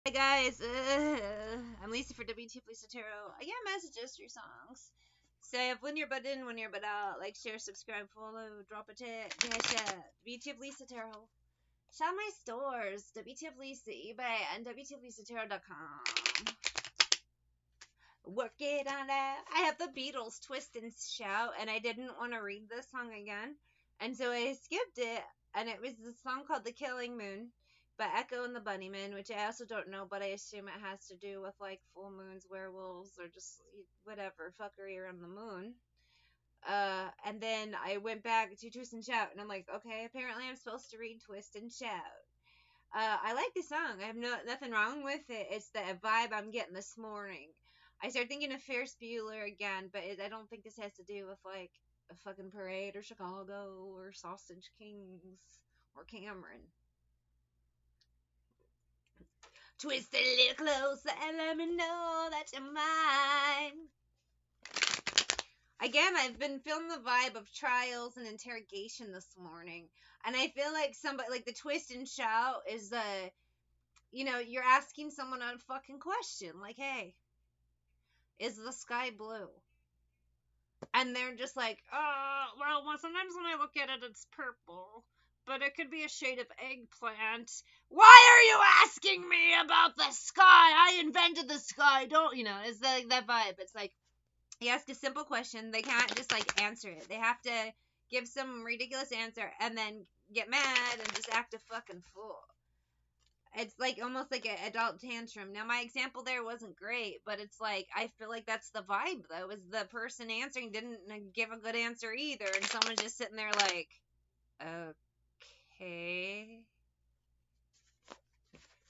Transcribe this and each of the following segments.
Hi guys, I'm Lisa for wtfLisaTarot. I get messages through songs. So I have one ear button, one ear but out. Like, share, subscribe, follow, drop a tip, CashApp, wtfLisaTarot. Shop my stores, wtfLisa, eBay, and wtfLisaTarot.com. Work it on that. I have the Beatles Twist and Shout, and I didn't want to read this song again, and so I skipped it. And it was the song called "The Killing Moon" by Echo and the Bunnymen, which I also don't know, but I assume it has to do with like full moons, werewolves, or just whatever fuckery around the moon. And then I went back to Twist and Shout, and I'm like, okay, apparently I'm supposed to read Twist and Shout. I like the song. I have nothing wrong with it. It's the vibe I'm getting this morning. I started thinking of Ferris Bueller again, but I don't think this has to do with like a fucking parade or Chicago or Sausage Kings or Cameron. Twist a little closer and let me know that you're mine. Again, I've been feeling the vibe of trials and interrogation this morning, and I feel like somebody, like the Twist and Shout is you're asking someone a fucking question, like, hey, is the sky blue? And they're just like, well, sometimes when I look at it, it's purple, but it could be a shade of eggplant. Why are you asking me about the sky? I invented the sky. Don't, it's like that vibe. It's like, you ask a simple question, they can't just like answer it. They have to give some ridiculous answer and then get mad and just act a fucking fool. It's like almost like an adult tantrum. Now, my example there wasn't great, but it's like I feel like that's the vibe though. Is the person answering didn't give a good answer either, and someone's just sitting there like, okay,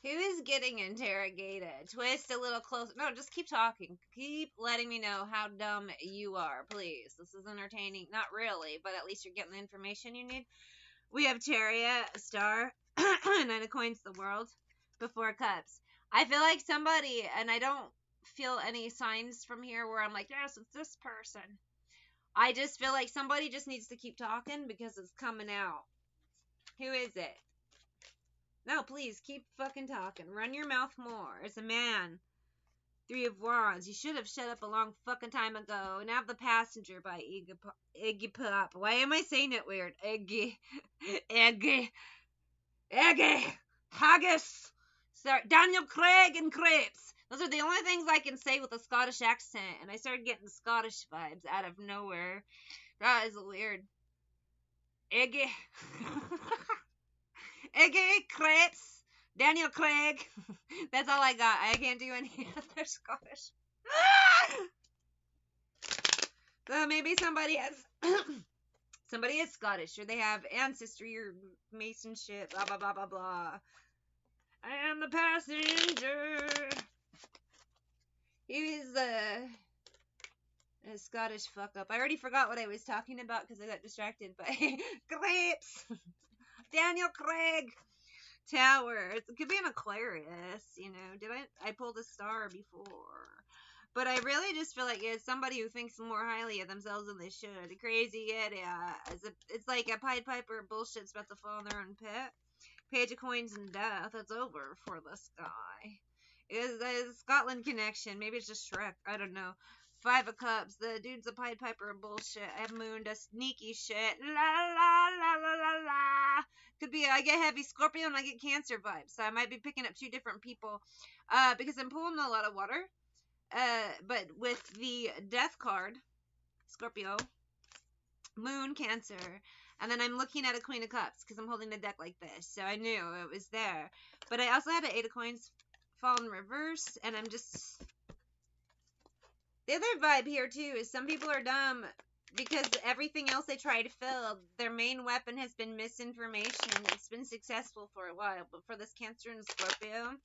who is getting interrogated? Twist a little closer. No, just keep talking. Keep letting me know how dumb you are, please. This is entertaining. Not really, but at least you're getting the information you need. We have Chariot, a star, Nine of Coins, the world, before Cups. I feel like somebody, and I don't feel any signs from here where I'm like, yes, it's this person. I just feel like somebody just needs to keep talking because it's coming out. Who is it? No, please, keep fucking talking. Run your mouth more. It's a man. Three of Wands. You should have shut up a long fucking time ago. Now the Passenger by Iggy Pop. Why am I saying it weird? Iggy. Haggis. Sorry, Daniel Craig and Crepes. Those are the only things I can say with a Scottish accent, and I started getting Scottish vibes out of nowhere. That is weird. Iggy. Iggy Crepes. Daniel Craig. That's all I got. I can't do any other Scottish. So maybe somebody is Scottish, or they have ancestry or Mason shit, blah blah blah blah blah. I am the passenger. He is a Scottish fuck up. I already forgot what I was talking about because I got distracted by grapes. Daniel Craig. Tower. It could be an Aquarius, Did I pulled a star before? But I really just feel like it's somebody who thinks more highly of themselves than they should. A crazy idiot. It's like a Pied Piper bullshit's about to fall in their own pit. Page of Coins and Death. It's over for this guy. Is a Scotland connection. Maybe it's just Shrek. I don't know. Five of Cups. The dude's a Pied Piper of bullshit. F Moon does sneaky shit. La la la la la la. Could be I get heavy Scorpio and I get Cancer vibes. So I might be picking up two different people. Because I'm pulling a lot of water. But with the Death card, Scorpio, Moon, Cancer, and then I'm looking at a Queen of Cups because I'm holding the deck like this, so I knew it was there. But I also had an Eight of Coins fall in reverse, and I'm just... The other vibe here, too, is some people are dumb because everything else they try to fill, their main weapon has been misinformation. It's been successful for a while, but for this Cancer and Scorpio...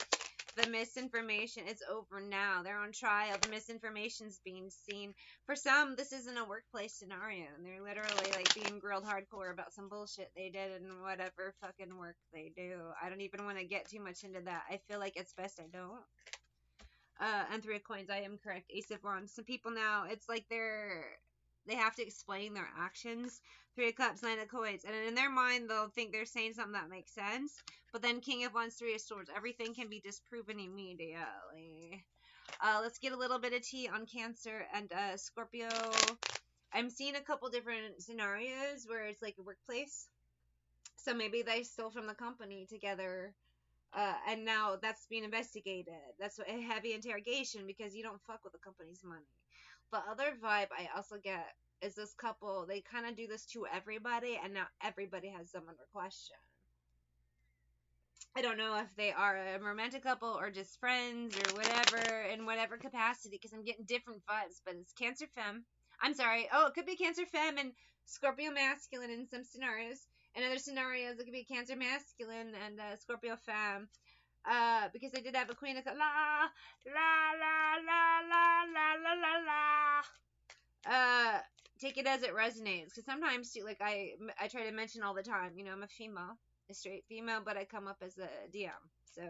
The misinformation is over now. They're on trial. The misinformation's being seen. For some, this isn't a workplace scenario, and they're literally like being grilled hardcore about some bullshit they did and whatever fucking work they do. I don't even want to get too much into that. I feel like it's best I don't. And Three of Coins, I am correct. Ace of Wands. Some people now, it's like they're they have to explain their actions. 3 of Cups, 9 of Coins, and in their mind they'll think they're saying something that makes sense, but then King of Wands, 3 of Swords, everything can be disproven immediately. Let's get a little bit of tea on Cancer and Scorpio. I'm seeing a couple different scenarios where it's like a workplace, so maybe they stole from the company together. And now that's being investigated. That's a heavy interrogation because you don't fuck with the company's money. The other vibe I also get is this couple, they kind of do this to everybody, and now everybody has them under question. I don't know if they are a romantic couple or just friends or whatever, in whatever capacity, because I'm getting different vibes, but it's Cancer Femme. I'm sorry. Oh, it could be Cancer Femme and Scorpio Masculine in some scenarios. In other scenarios, it could be Cancer Masculine and Scorpio Femme. Because I did have a Queen of Cups. La, la, la, la, la, la, la, la. Take it as it resonates. Because sometimes, too, like, I try to mention all the time, you know, I'm a female. A straight female, but I come up as a DM, so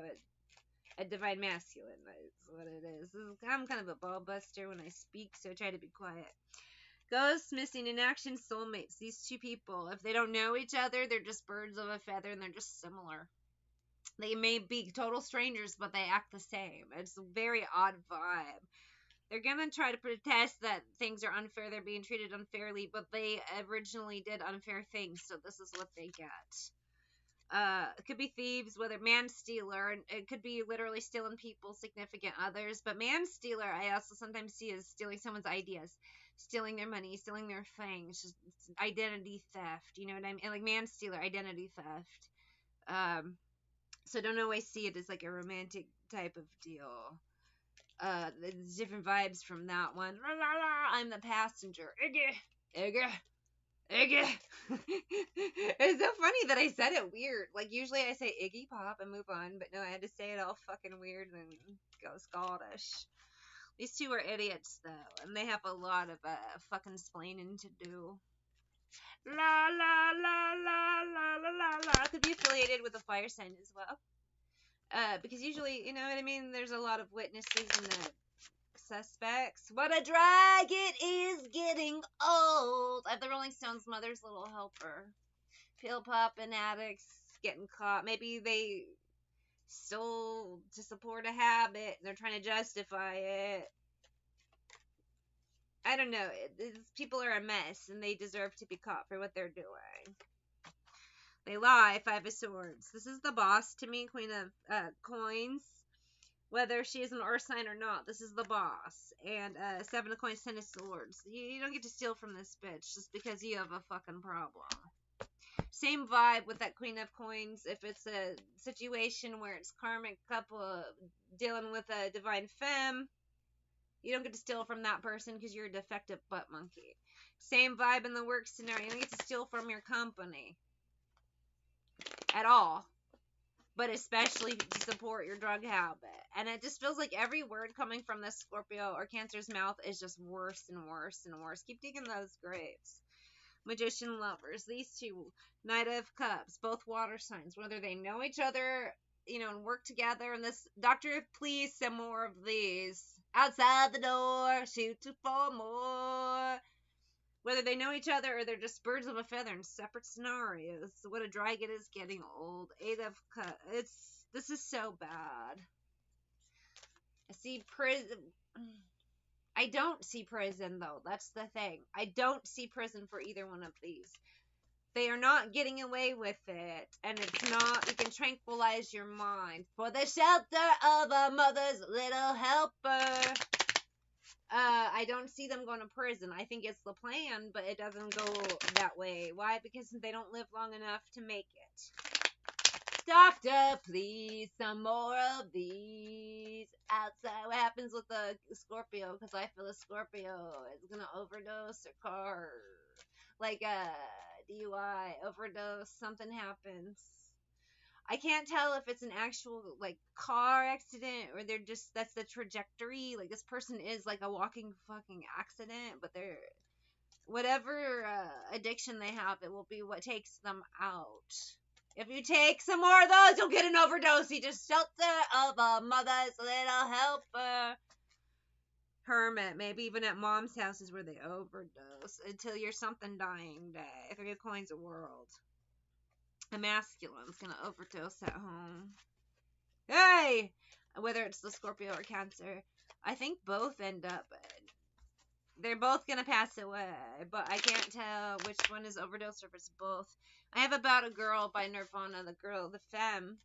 a divine masculine is what it is. I'm kind of a ball buster when I speak, so I try to be quiet. Ghosts, missing in action, soulmates. These two people, if they don't know each other, they're just birds of a feather, and they're just similar. They may be total strangers, but they act the same. It's a very odd vibe. They're gonna try to protest that things are unfair, they're being treated unfairly, but they originally did unfair things, so this is what they get. It could be thieves, whether man-stealer, and it could be literally stealing people's significant others, but man-stealer I also sometimes see as stealing someone's ideas, stealing their money, stealing their things, just identity theft, you know what I mean? And like man-stealer, identity theft. So don't always see it as like a romantic type of deal. There's different vibes from that one. La, la, la, I'm the passenger. Iggy. It's so funny that I said it weird. Like, usually I say Iggy Pop and move on, but no, I had to say it all fucking weird and go Scottish. These two are idiots, though, and they have a lot of fucking splaining to do. La la la la la la la la. Could be affiliated with a fire sign as well. Because usually, you know what I mean, there's a lot of witnesses and the suspects. What a drag! It is getting old. I have the Rolling Stones' Mother's Little Helper. Pill popping addicts getting caught. Maybe they stole to support a habit and they're trying to justify it. I don't know. People are a mess and they deserve to be caught for what they're doing. They lie. 5 of Swords. This is the boss to me. Queen of Coins. Whether she is an earth sign or not, this is the boss. And 7 of Coins, 10 of Swords. You don't get to steal from this bitch just because you have a fucking problem. Same vibe with that Queen of Coins. If it's a situation where it's karmic couple dealing with a divine femme, you don't get to steal from that person because you're a defective butt monkey. Same vibe in the work scenario. You don't get to steal from your company at all, but especially to support your drug habit. And it just feels like every word coming from this Scorpio or Cancer's mouth is just worse and worse and worse. Keep digging those graves. Magician, Lovers. These two, Knight of Cups, both water signs. Whether they know each other, you know, and work together. And this, Doctor, please send more of these. Outside the door, shoot to fall more. Whether they know each other or they're just birds of a feather in separate scenarios. What a drag it is getting old. 8 of Cups. This is so bad. I see prison. I don't see prison, though. That's the thing. I don't see prison for either one of these. They are not getting away with it. And it's not, you can tranquilize your mind. For the shelter of a mother's little helper. I don't see them going to prison. I think it's the plan, but it doesn't go that way. Why? Because they don't live long enough to make it. Doctor, please, some more of these. Outside, what happens with the Scorpio? Because I feel a Scorpio is going to overdose or car. Like a DUI, overdose, something happens. I can't tell if it's an actual, like, car accident or they're just, that's the trajectory. Like, this person is, like, a walking fucking accident, but they're, whatever addiction they have, it will be what takes them out. If you take some more of those, you'll get an overdose. You just shelter of a mother's little helper. hermit, maybe even at mom's house is where they overdose. Until you're something dying day. 3 of coins, a world. A masculine's gonna overdose at home. Hey! Whether it's the Scorpio or Cancer. I think both end up. They're both gonna pass away, but I can't tell which one is overdose or if it's both. I have About a Girl by Nirvana. The girl, the femme,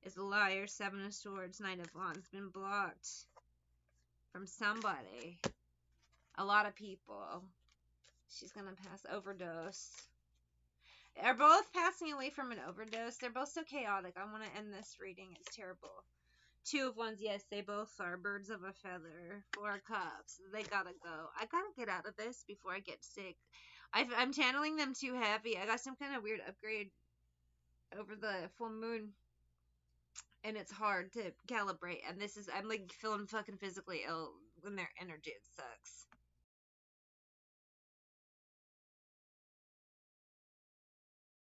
is a liar. 7 of Swords, Knight of Wands. Been blocked from somebody. A lot of people. She's gonna pass. Overdose. They're both passing away from an overdose. They're both so chaotic. I want to end this reading. It's terrible. 2 of Wands. Yes, they both are. Birds of a feather. 4 of Cups. They gotta go. I gotta get out of this before I get sick. I'm channeling them too heavy. I got some kind of weird upgrade over the full moon, and it's hard to calibrate. And I'm like feeling fucking physically ill when their energy. It sucks.